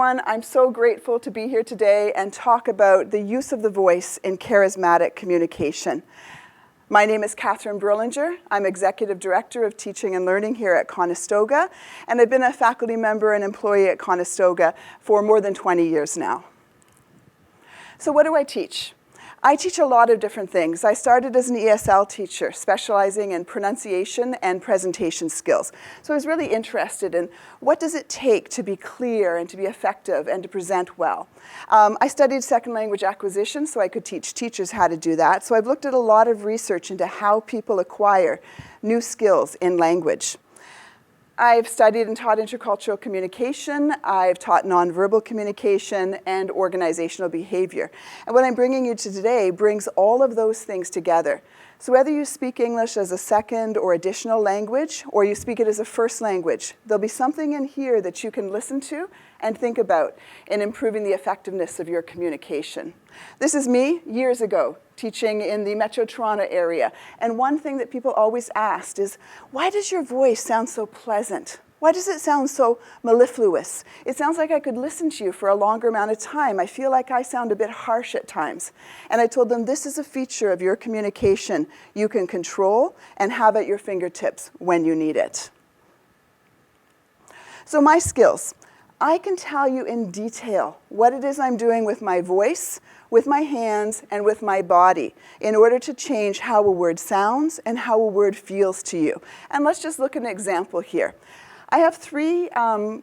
everyone. I'm so grateful to be here today and talk about the use of the voice in charismatic communication. My name is Kathryn Brillinger. I'm Executive Director of Teaching and Learning here at Conestoga, and I've been a faculty member and employee at Conestoga for more than 20 years now. So what do I teach? I teach a lot of different things. I started as an ESL teacher, specializing in pronunciation and presentation skills. So I was really interested in what does it take to be clear and to be effective and to present well. I studied second language acquisition so I could teach teachers how to do that. So I've looked at a lot of research into how people acquire new skills in language. I've studied and taught intercultural communication, I've taught nonverbal communication, and organizational behavior. And what I'm bringing you to today brings all of those things together. So whether you speak English as a second or additional language, or you speak it as a first language, there'll be something in here that you can listen to and think about in improving the effectiveness of your communication. This is me years ago, teaching in the Metro Toronto area. And one thing that people always asked is, why does your voice sound so pleasant? Why does it sound so mellifluous? It sounds like I could listen to you for a longer amount of time. I feel like I sound a bit harsh at times. And I told them, this is a feature of your communication you can control and have at your fingertips when you need it. So my skills. I can tell you in detail what it is I'm doing with my voice, with my hands, and with my body in order to change how a word sounds and how a word feels to you. And let's just look at an example here. I have three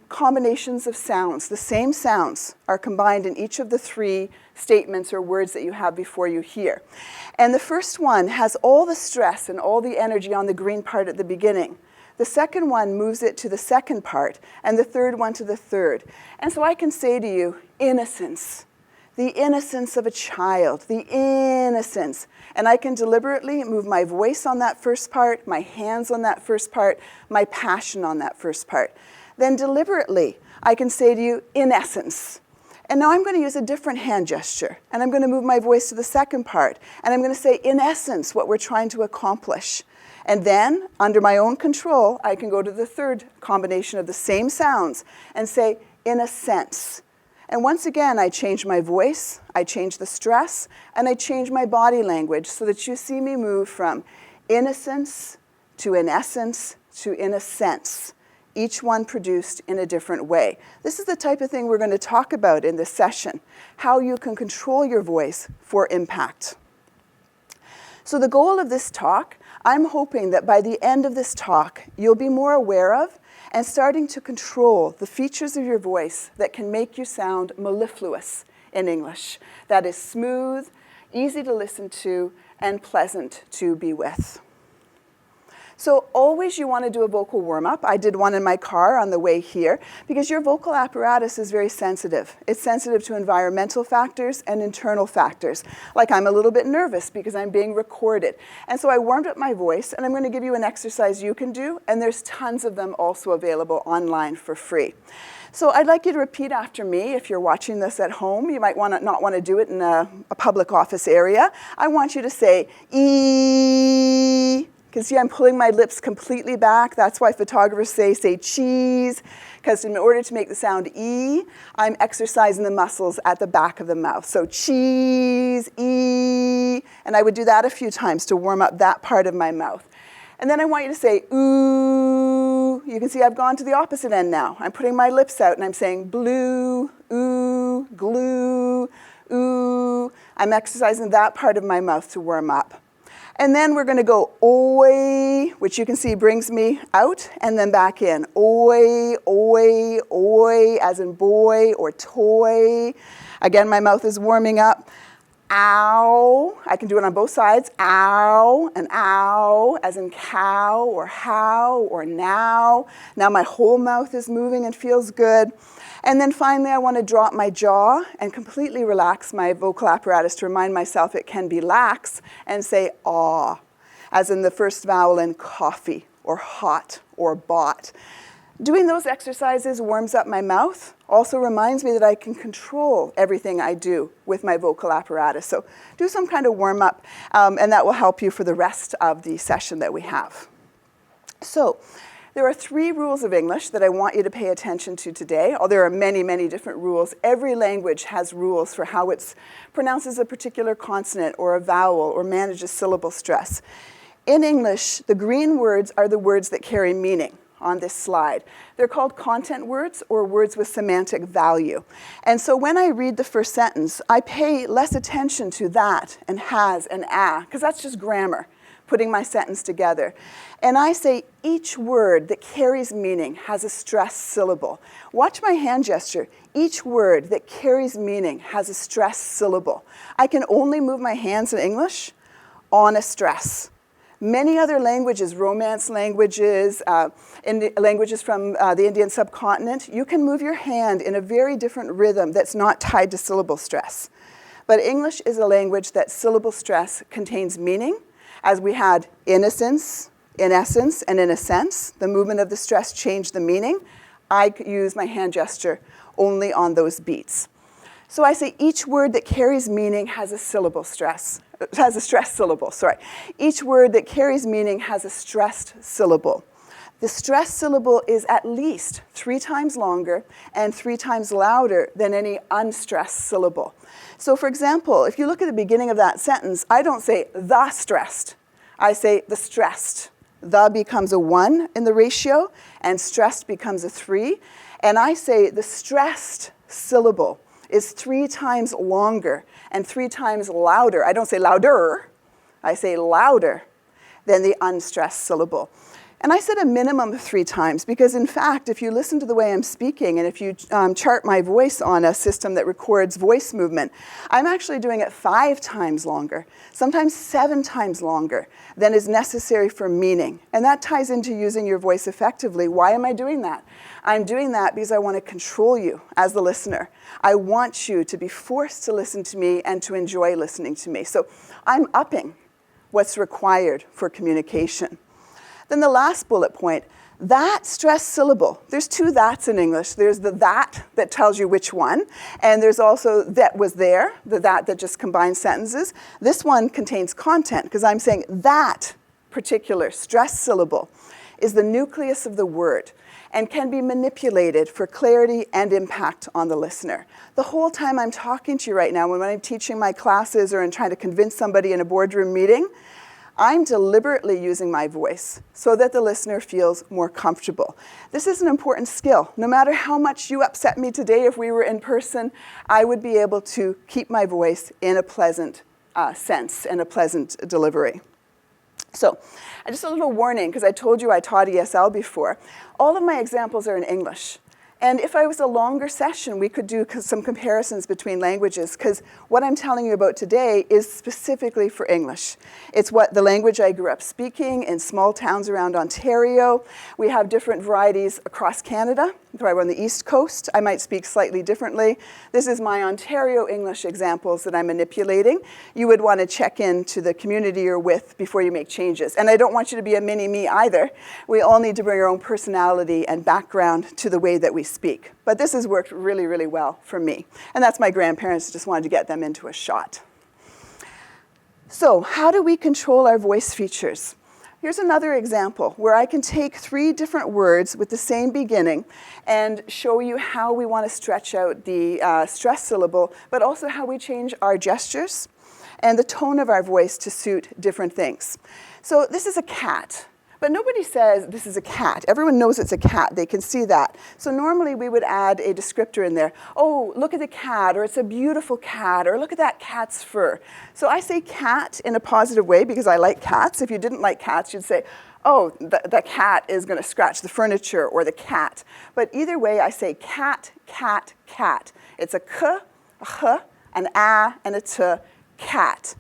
combinations of sounds. The same sounds are combined in each of the three statements or words that you have before you hear. And the first one has all the stress and all the energy on the green part at the beginning. The second one moves it to the second part, and the third one to the third. And so I can say to you, innocence. The innocence of a child, the innocence. And I can deliberately move my voice on that first part, my hands on that first part, my passion on that first part. Then deliberately, I can say to you, in essence. And now I'm going to use a different hand gesture, and I'm going to move my voice to the second part, and I'm going to say, in essence, what we're trying to accomplish. And then, under my own control, I can go to the third combination of the same sounds and say, in a sense. And once again, I change my voice, I change the stress, and I change my body language so that you see me move from innocence to in essence to in a sense, each one produced in a different way. This is the type of thing we're going to talk about in this session, how you can control your voice for impact. So the goal of this talk, I'm hoping that by the end of this talk, you'll be more aware of and starting to control the features of your voice that can make you sound mellifluous in English. That is smooth, easy to listen to, and pleasant to be with. So always you want to do a vocal warm-up. I did one in my car on the way here because your vocal apparatus is very sensitive. It's sensitive to environmental factors and internal factors. Like I'm a little bit nervous because I'm being recorded. And so I warmed up my voice, and I'm going to give you an exercise you can do, and there's tons of them also available online for free. So I'd like you to repeat after me. If you're watching this at home, you might not want to do it in a public office area. I want you to say, ee. You can see I'm pulling my lips completely back. That's why photographers say cheese, because in order to make the sound E, I'm exercising the muscles at the back of the mouth. So cheese, E, and I would do that a few times to warm up that part of my mouth. And then I want you to say ooh. You can see I've gone to the opposite end now. I'm putting my lips out and I'm saying blue, ooh, glue, ooh. I'm exercising that part of my mouth to warm up. And then we're going to go oi, which you can see brings me out and then back in. Oi, oi, oi, as in boy or toy. Again, my mouth is warming up. Ow. I can do it on both sides. Ow and ow, as in cow or how or now. Now my whole mouth is moving and feels good. And then finally, I want to drop my jaw and completely relax my vocal apparatus to remind myself it can be lax and say aw, as in the first vowel in coffee or hot or bought. Doing those exercises warms up my mouth, also reminds me that I can control everything I do with my vocal apparatus. So do some kind of warm up, and that will help you for the rest of the session that we have. So There are 3 rules of English that I want you to pay attention to today. Oh, there are many, many different rules. Every language has rules for how it pronounces a particular consonant or a vowel or manages syllable stress. In English, the green words are the words that carry meaning on this slide. They're called content words or words with semantic value. And so when I read the first sentence, I pay less attention to that and has and because that's just grammar, putting my sentence together. And I say each word that carries meaning has a stressed syllable. Watch my hand gesture. Each word that carries meaning has a stressed syllable. I can only move my hands in English on a stress. Many other languages, Romance languages, languages from the Indian subcontinent, you can move your hand in a very different rhythm that's not tied to syllable stress. But English is a language that syllable stress contains meaning, as we had innocence, in essence, and in a sense. The movement of the stress changed the meaning. I use my hand gesture only on those beats. So I say each word that carries meaning has a stressed syllable, sorry. Each word that carries meaning has a stressed syllable. The stressed syllable is at least 3 times longer and 3 times louder than any unstressed syllable. So for example, if you look at the beginning of that sentence, I don't say the stressed. I say the stressed. The becomes a 1 in the ratio, and stressed becomes a 3. And I say the stressed syllable is 3 times longer and 3 times louder. I don't say louder, I say louder than the unstressed syllable. And I said a minimum of 3 times because in fact, if you listen to the way I'm speaking and if you chart my voice on a system that records voice movement, I'm actually doing it 5 times longer, sometimes 7 times longer than is necessary for meaning. And that ties into using your voice effectively. Why am I doing that? I'm doing that because I want to control you as the listener. I want you to be forced to listen to me and to enjoy listening to me. So I'm upping what's required for communication. Then the last bullet point, that stressed syllable. There's 2 that's in English. There's the that tells you which one, and there's also that was there, the that just combines sentences. This one contains content because I'm saying that particular stressed syllable is the nucleus of the word and can be manipulated for clarity and impact on the listener. The whole time I'm talking to you right now, when I'm teaching my classes or I'm trying to convince somebody in a boardroom meeting, I'm deliberately using my voice so that the listener feels more comfortable. This is an important skill. No matter how much you upset me today, if we were in person, I would be able to keep my voice in a pleasant sense and a pleasant delivery. So, just a little warning, because I told you I taught ESL before. All of my examples are in English. And if I was a longer session, we could do some comparisons between languages, because what I'm telling you about today is specifically for English. It's what the language I grew up speaking in small towns around Ontario. We have different varieties across Canada. If I were on the East Coast, I might speak slightly differently. This is my Ontario English examples that I'm manipulating. You would want to check in to the community you're with before you make changes. And I don't want you to be a mini-me either. We all need to bring our own personality and background to the way that we speak. But this has worked really, really well for me. And that's my grandparents, just wanted to get them into a shot. So how do we control our voice features? Here's another example where I can take 3 different words with the same beginning and show you how we want to stretch out the stress syllable, but also how we change our gestures and the tone of our voice to suit different things. So this is a cat. But nobody says this is a cat. Everyone knows it's a cat. They can see that. So normally we would add a descriptor in there. Oh, look at the cat, or it's a beautiful cat, or look at that cat's fur. So I say cat in a positive way because I like cats. If you didn't like cats, you'd say, oh, the cat is going to scratch the furniture, or the cat. But either way, I say cat, cat, cat. It's a k, a h, an a, and a t, cat.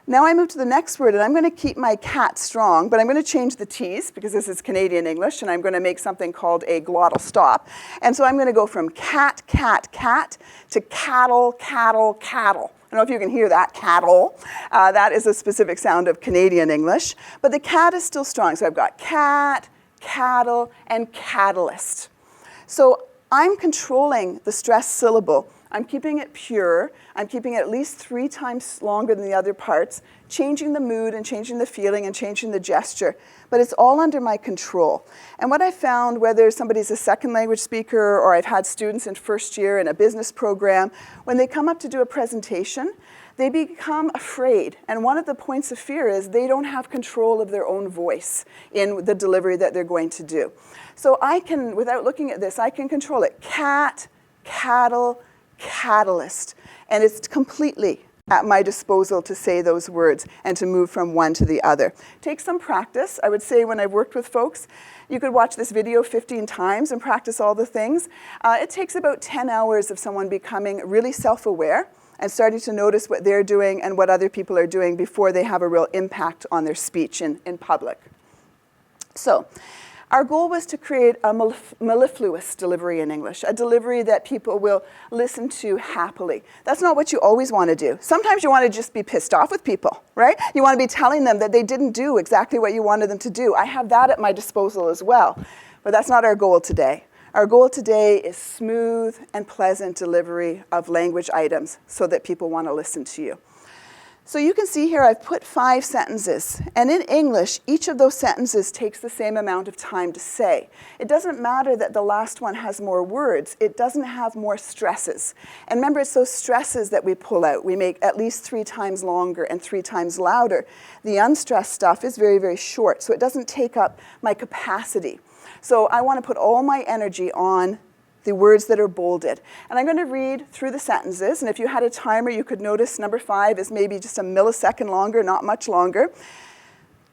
Now I move to the next word, and I'm going to keep my cat strong, but I'm going to change the T's, because this is Canadian English, and I'm going to make something called a glottal stop. And so I'm going to go from cat, cat, cat, to cattle, cattle, cattle. I don't know if you can hear that, cattle. That is a specific sound of Canadian English. But the cat is still strong, so I've got cat, cattle, and catalyst. So I'm controlling the stressed syllable I'm keeping it pure. I'm keeping it at least 3 times longer than the other parts, changing the mood and changing the feeling and changing the gesture. But it's all under my control. And what I found, whether somebody's a second language speaker or I've had students in first year in a business program, when they come up to do a presentation, they become afraid. And one of the points of fear is they don't have control of their own voice in the delivery that they're going to do. So I can, without looking at this, I can control it. Cat, cattle, catalyst. And it's completely at my disposal to say those words and to move from one to the other. Take some practice. I would say when I've worked with folks, you could watch this video 15 times and practice all the things. It takes about 10 hours of someone becoming really self-aware and starting to notice what they're doing and what other people are doing before they have a real impact on their speech in public. So, our goal was to create a mellifluous delivery in English, a delivery that people will listen to happily. That's not what you always want to do. Sometimes you want to just be pissed off with people, right? You want to be telling them that they didn't do exactly what you wanted them to do. I have that at my disposal as well, but that's not our goal today. Our goal today is smooth and pleasant delivery of language items so that people want to listen to you. So you can see here I've put 5 sentences, and in English, each of those sentences takes the same amount of time to say. It doesn't matter that the last one has more words, it doesn't have more stresses. And remember, it's those stresses that we pull out. We make at least 3 times longer and 3 times louder. The unstressed stuff is very, very short, so it doesn't take up my capacity. So I want to put all my energy on the words that are bolded. And I'm going to read through the sentences, and if you had a timer, you could notice number 5 is maybe just a millisecond longer, not much longer.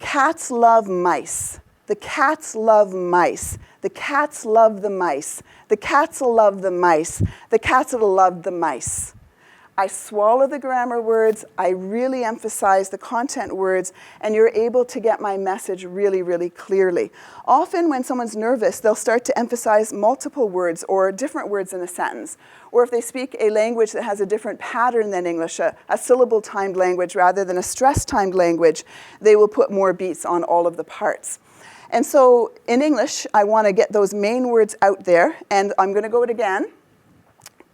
Cats love mice. The cats love mice. The cats love the mice. The cats will love the mice. The cats will love the mice. I swallow the grammar words, I really emphasize the content words, and you're able to get my message really, really clearly. Often when someone's nervous, they'll start to emphasize multiple words or different words in a sentence. Or if they speak a language that has a different pattern than English, a syllable-timed language rather than a stress-timed language, they will put more beats on all of the parts. And so in English, I want to get those main words out there, and I'm going to go it again.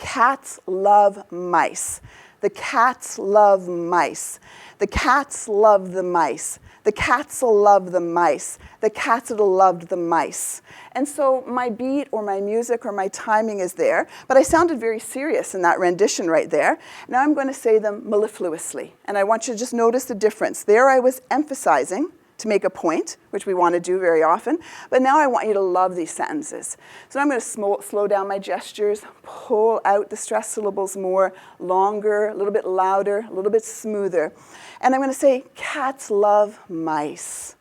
Cats love mice. The cats love mice. The cats love the mice. The cats will love the mice. The cats will love the mice. And so my beat or my music or my timing is there, but I sounded very serious in that rendition right there. Now I'm going to say them mellifluously, and I want you to just notice the difference. There I was emphasizing to make a point, which we want to do very often. But now I want you to love these sentences. So I'm going to slow down my gestures, pull out the stress syllables more, longer, a little bit louder, a little bit smoother. And I'm going to say, cats love mice.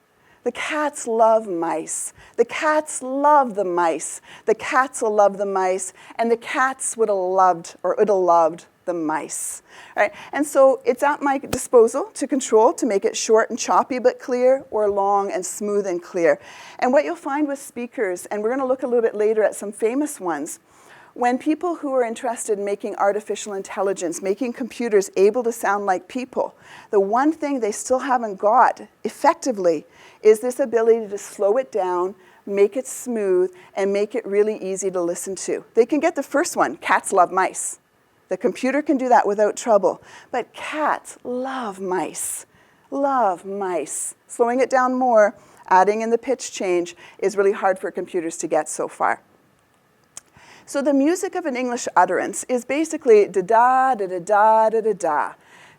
The cats love mice. The cats love the mice. The cats will love the mice. And the cats would have loved, or would have loved, the mice. Right? And so it's at my disposal to control, to make it short and choppy but clear, or long and smooth and clear. And what you'll find with speakers, and we're going to look a little bit later at some famous ones, when people who are interested in making artificial intelligence, making computers able to sound like people, the one thing they still haven't got effectively is this ability to slow it down, make it smooth, and make it really easy to listen to. They can get the first one, cats love mice. The computer can do that without trouble. But cats love mice. Love mice. Slowing it down more, adding in the pitch change, is really hard for computers to get so far. So the music of an English utterance is basically da-da, da-da-da, da-da-da.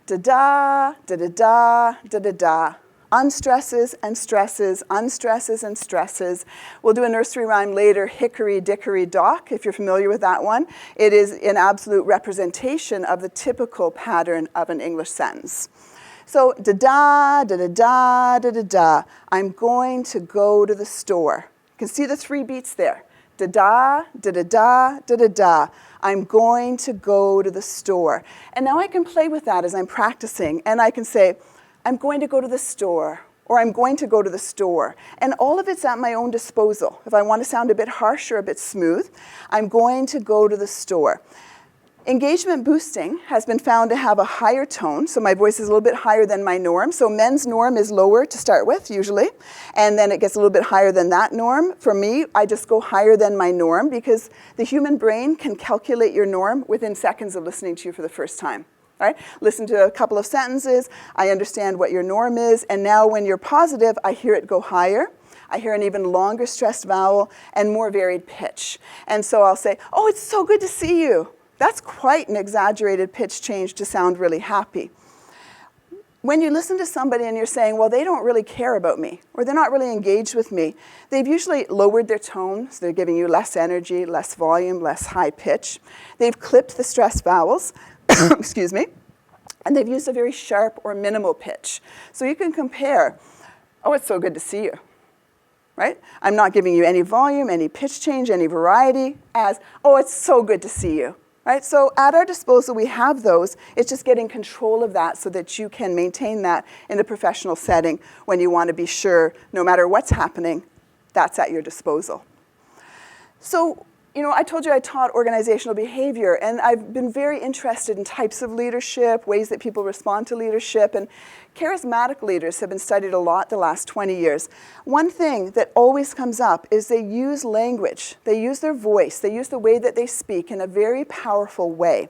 Da-da, da-da-da, da-da-da. Unstresses and stresses, unstresses and stresses. We'll do a nursery rhyme later, hickory dickory dock, if you're familiar with that one. It is an absolute representation of the typical pattern of an English sentence. So da-da, da-da-da, da-da-da. I'm going to go to the store. You can see the 3 beats there. Da-da, da-da-da, da-da-da. I'm going to go to the store. And now I can play with that as I'm practicing, and I can say, I'm going to go to the store, or I'm going to go to the store. And all of it's at my own disposal. If I want to sound a bit harsh or a bit smooth, I'm going to go to the store. Engagement boosting has been found to have a higher tone, so my voice is a little bit higher than my norm. So men's norm is lower to start with, usually, and then it gets a little bit higher than that norm. For me, I just go higher than my norm because the human brain can calculate your norm within seconds of listening to you for the first time. Right? Listen to a couple of sentences, I understand what your norm is, and now when you're positive, I hear it go higher. I hear an even longer stressed vowel and more varied pitch. And so I'll say, oh, it's so good to see you. That's quite an exaggerated pitch change to sound really happy. When you listen to somebody and you're saying, well, they don't really care about me, or they're not really engaged with me, they've usually lowered their tone, so they're giving you less energy, less volume, less high pitch. They've clipped the stressed vowels, excuse me, and they've used a very sharp or minimal pitch. So you can compare, oh, it's so good to see you, right? I'm not giving you any volume, any pitch change, any variety, as, oh, it's so good to see you. Right? So at our disposal, we have those. It's just getting control of that so that you can maintain that in a professional setting when you want to be sure, no matter what's happening, that's at your disposal. So, I told you I taught organizational behavior, and I've been very interested in types of leadership, ways that people respond to leadership, and charismatic leaders have been studied a lot the last 20 years. One thing that always comes up is they use language, they use their voice, they use the way that they speak in a very powerful way.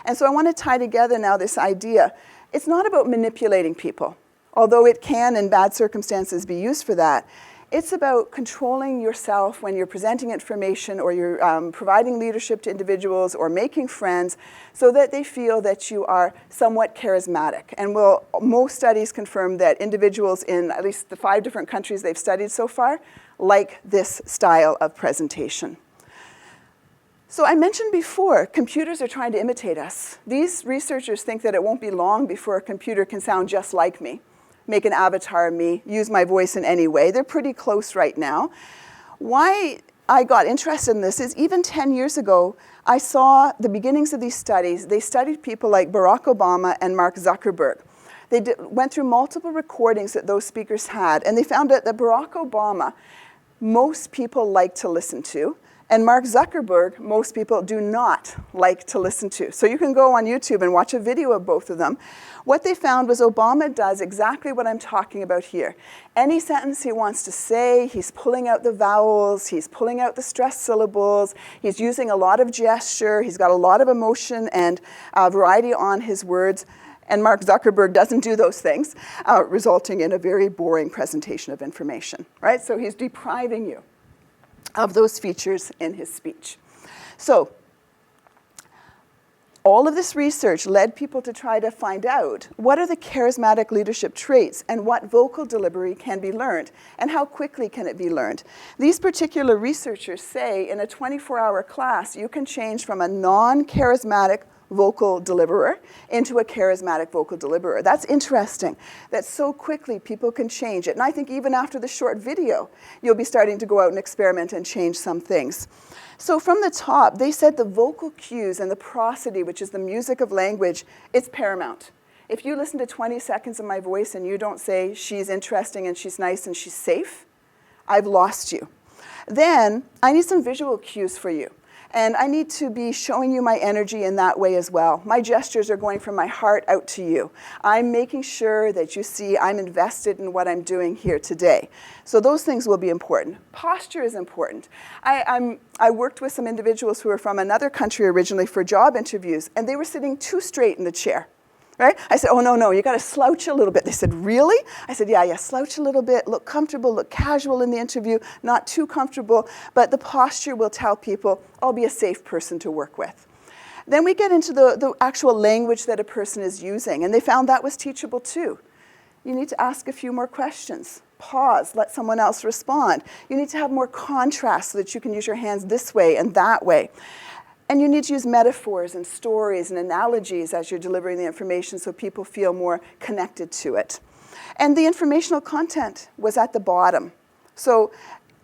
And so I want to tie together now this idea. It's not about manipulating people, although it can in bad circumstances be used for that. It's about controlling yourself when you're presenting information or you're providing leadership to individuals or making friends so that they feel that you are somewhat charismatic. And most studies confirm that individuals in at least the 5 different countries they've studied so far like this style of presentation. So I mentioned before, computers are trying to imitate us. These researchers think that it won't be long before a computer can sound just like me, make an avatar of me, use my voice in any way. They're pretty close right now. Why I got interested in this is even 10 years ago, I saw the beginnings of these studies. They studied people like Barack Obama and Mark Zuckerberg. They went through multiple recordings that those speakers had, and they found out that Barack Obama, most people like to listen to, and Mark Zuckerberg, most people do not like to listen to. So you can go on YouTube and watch a video of both of them. What they found was Obama does exactly what I'm talking about here. Any sentence he wants to say, he's pulling out the vowels, he's pulling out the stressed syllables, he's using a lot of gesture, he's got a lot of emotion and variety on his words. And Mark Zuckerberg doesn't do those things, resulting in a very boring presentation of information, right? So he's depriving you of those features in his speech. So all of this research led people to try to find out what are the charismatic leadership traits and what vocal delivery can be learned and how quickly can it be learned. These particular researchers say in a 24-hour class you can change from a non-charismatic vocal deliverer into a charismatic vocal deliverer. That's interesting that so quickly people can change it. And I think even after the short video, you'll be starting to go out and experiment and change some things. So from the top, they said the vocal cues and the prosody, which is the music of language, it's paramount. If you listen to 20 seconds of my voice and you don't say she's interesting and she's nice and she's safe, I've lost you. Then I need some visual cues for you. And I need to be showing you my energy in that way as well. My gestures are going from my heart out to you. I'm making sure that you see I'm invested in what I'm doing here today. So those things will be important. Posture is important. I worked with some individuals who were from another country originally for job interviews, and they were sitting too straight in the chair. Right? I said, oh, no, you got to slouch a little bit. They said, really? I said, yeah, slouch a little bit, look comfortable, look casual in the interview, not too comfortable, but the posture will tell people, I'll be a safe person to work with. Then we get into the actual language that a person is using, and they found that was teachable too. You need to ask a few more questions. Pause, let someone else respond. You need to have more contrast so that you can use your hands this way and that way. And you need to use metaphors and stories and analogies as you're delivering the information so people feel more connected to it. And the informational content was at the bottom. So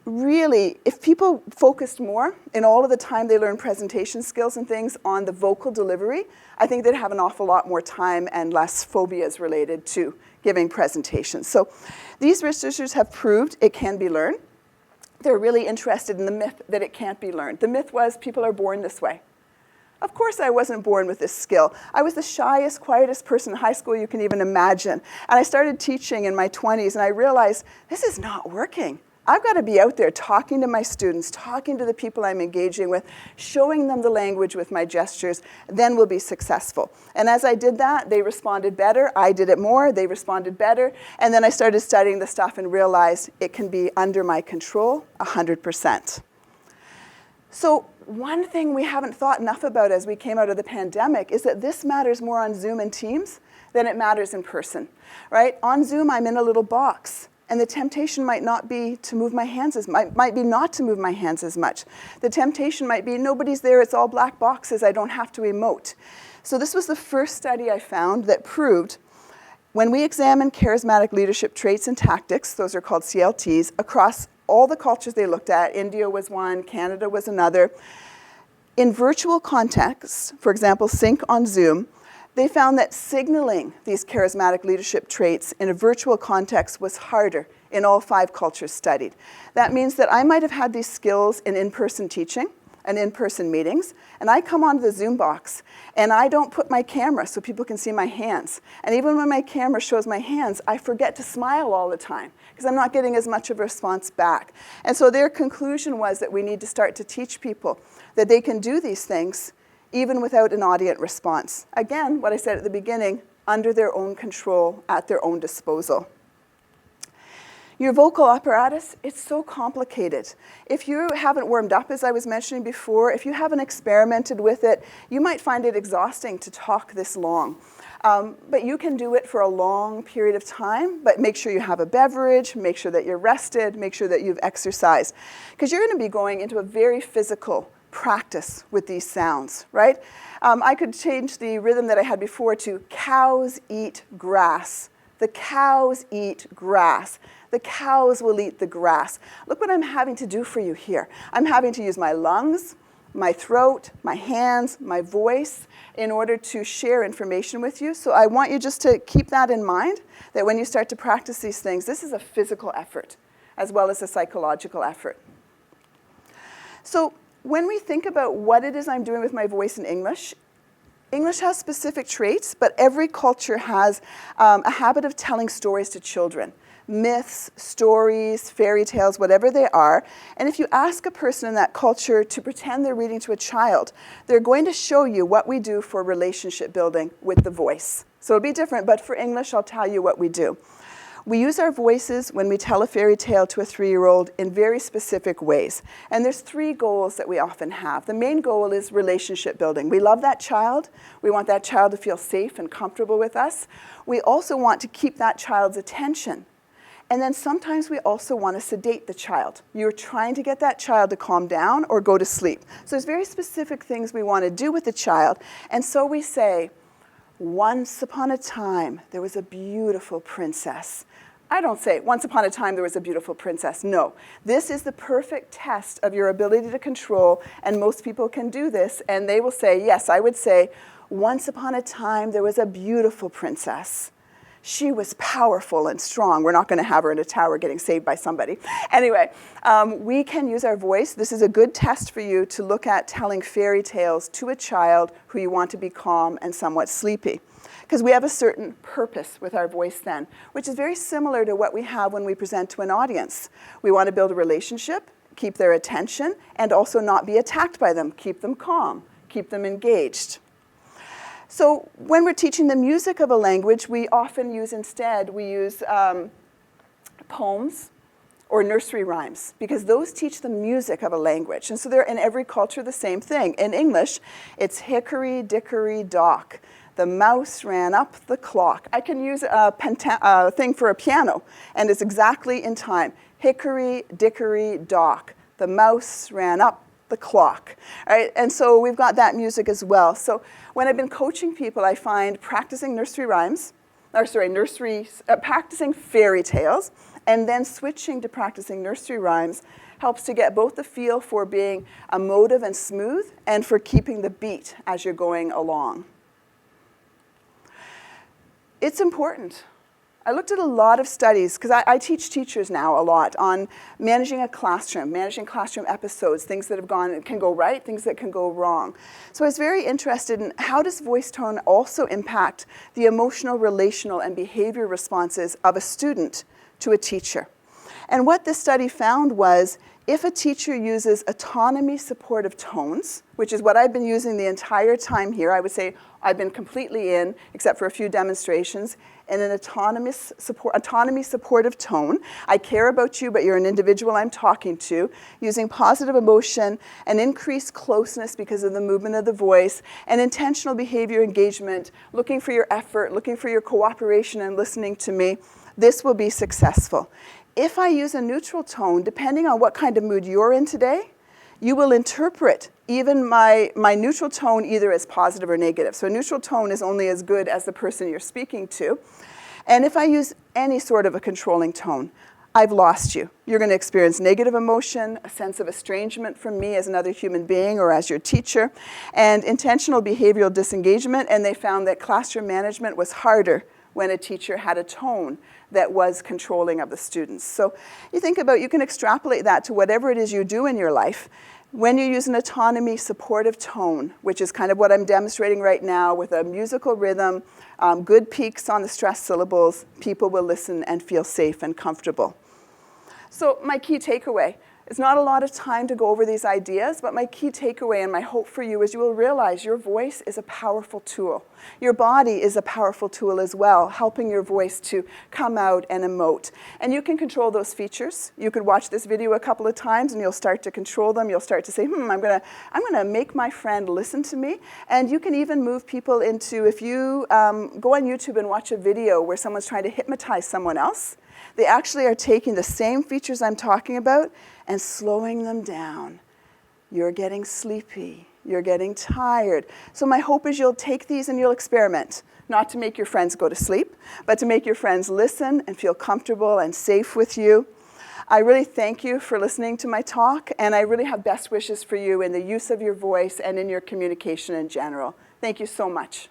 really, if people focused more in all of the time they learn presentation skills and things on the vocal delivery, I think they'd have an awful lot more time and less phobias related to giving presentations. So these researchers have proved it can be learned. They're really interested in the myth that it can't be learned. The myth was people are born this way. Of course I wasn't born with this skill. I was the shyest, quietest person in high school you can even imagine. And I started teaching in my 20s, and I realized this is not working. I've got to be out there talking to my students, talking to the people I'm engaging with, showing them the language with my gestures, then we'll be successful. And as I did that, they responded better. I did it more, they responded better. And then I started studying the stuff and realized it can be under my control 100%. So one thing we haven't thought enough about as we came out of the pandemic is that this matters more on Zoom and Teams than it matters in person, right? On Zoom, I'm in a little box. And the temptation might not be to move my hands might be not to move my hands as much. The temptation might be nobody's there, it's all black boxes, I don't have to emote. So this was the first study I found that proved when we examined charismatic leadership traits and tactics, those are called CLTs, across all the cultures they looked at, India was one, Canada was another, in virtual contexts, for example, sync on Zoom, they found that signaling these charismatic leadership traits in a virtual context was harder in all 5 cultures studied. That means that I might have had these skills in in-person teaching and in-person meetings, and I come onto the Zoom box, and I don't put my camera so people can see my hands. And even when my camera shows my hands, I forget to smile all the time because I'm not getting as much of a response back. And so their conclusion was that we need to start to teach people that they can do these things even without an audience response. Again, what I said at the beginning, under their own control, at their own disposal. Your vocal apparatus, it's so complicated. If you haven't warmed up, as I was mentioning before, if you haven't experimented with it, you might find it exhausting to talk this long. But you can do it for a long period of time, but make sure you have a beverage, make sure that you're rested, make sure that you've exercised. Because you're going to be going into a very physical practice with these sounds, right? I could change the rhythm that I had before to cows eat grass. The cows eat grass. The cows will eat the grass. Look what I'm having to do for you here. I'm having to use my lungs, my throat, my hands, my voice in order to share information with you. So I want you just to keep that in mind, that when you start to practice these things, this is a physical effort as well as a psychological effort. So when we think about what it is I'm doing with my voice in English, English has specific traits, but every culture has a habit of telling stories to children. Myths, stories, fairy tales, whatever they are. And if you ask a person in that culture to pretend they're reading to a child, they're going to show you what we do for relationship building with the voice. So it'll be different, but for English, I'll tell you what we do. We use our voices when we tell a fairy tale to a 3-year-old in very specific ways. And there's 3 goals that we often have. The main goal is relationship building. We love that child. We want that child to feel safe and comfortable with us. We also want to keep that child's attention. And then sometimes we also want to sedate the child. You're trying to get that child to calm down or go to sleep. So there's very specific things we want to do with the child. And so we say, once upon a time, there was a beautiful princess. I don't say, once upon a time, there was a beautiful princess. No, this is the perfect test of your ability to control, and most people can do this, and they will say, yes, I would say, once upon a time, there was a beautiful princess. She was powerful and strong. We're not going to have her in a tower getting saved by somebody. Anyway, we can use our voice. This is a good test for you to look at telling fairy tales to a child who you want to be calm and somewhat sleepy. Because we have a certain purpose with our voice then, which is very similar to what we have when we present to an audience. We want to build a relationship, keep their attention, and also not be attacked by them. Keep them calm, keep them engaged. So when we're teaching the music of a language, we often use poems or nursery rhymes, because those teach the music of a language. And so they're in every culture the same thing. In English, it's hickory dickory dock. The mouse ran up the clock. I can use a thing for a piano, and it's exactly in time. Hickory dickory dock. The mouse ran up the clock. All right? And so we've got that music as well. So when I've been coaching people, I find practicing practicing fairy tales, and then switching to practicing nursery rhymes helps to get both the feel for being emotive and smooth and for keeping the beat as you're going along. It's important. I looked at a lot of studies, because I teach teachers now a lot on managing a classroom, managing classroom episodes, things that can go right, things that can go wrong. So I was very interested in how does voice tone also impact the emotional, relational, and behavior responses of a student to a teacher. And what this study found was if a teacher uses autonomy supportive tones, which is what I've been using the entire time here, I would say I've been completely in, except for a few demonstrations, in an autonomy supportive tone. I care about you, but you're an individual I'm talking to, using positive emotion and increased closeness because of the movement of the voice, and intentional behavior engagement, looking for your effort, looking for your cooperation and listening to me. This will be successful. If I use a neutral tone, depending on what kind of mood you're in today, you will interpret even my neutral tone either as positive or negative. So a neutral tone is only as good as the person you're speaking to. And if I use any sort of a controlling tone, I've lost you. You're going to experience negative emotion, a sense of estrangement from me as another human being or as your teacher, and intentional behavioral disengagement. And they found that classroom management was harder when a teacher had a tone that was controlling of the students. So you think about, you can extrapolate that to whatever it is you do in your life. When you use an autonomy supportive tone, which is kind of what I'm demonstrating right now with a musical rhythm, good peaks on the stressed syllables, people will listen and feel safe and comfortable. So my key takeaway, it's not a lot of time to go over these ideas, but my key takeaway and my hope for you is you will realize your voice is a powerful tool. Your body is a powerful tool as well, helping your voice to come out and emote. And you can control those features. You could watch this video a couple of times and you'll start to control them. You'll start to say, I'm gonna make my friend listen to me. And you can even move people into, if you go on YouTube and watch a video where someone's trying to hypnotize someone else, they actually are taking the same features I'm talking about and slowing them down. You're getting sleepy. You're getting tired. So my hope is you'll take these and you'll experiment, not to make your friends go to sleep, but to make your friends listen and feel comfortable and safe with you. I really thank you for listening to my talk, and I really have best wishes for you in the use of your voice and in your communication in general. Thank you so much.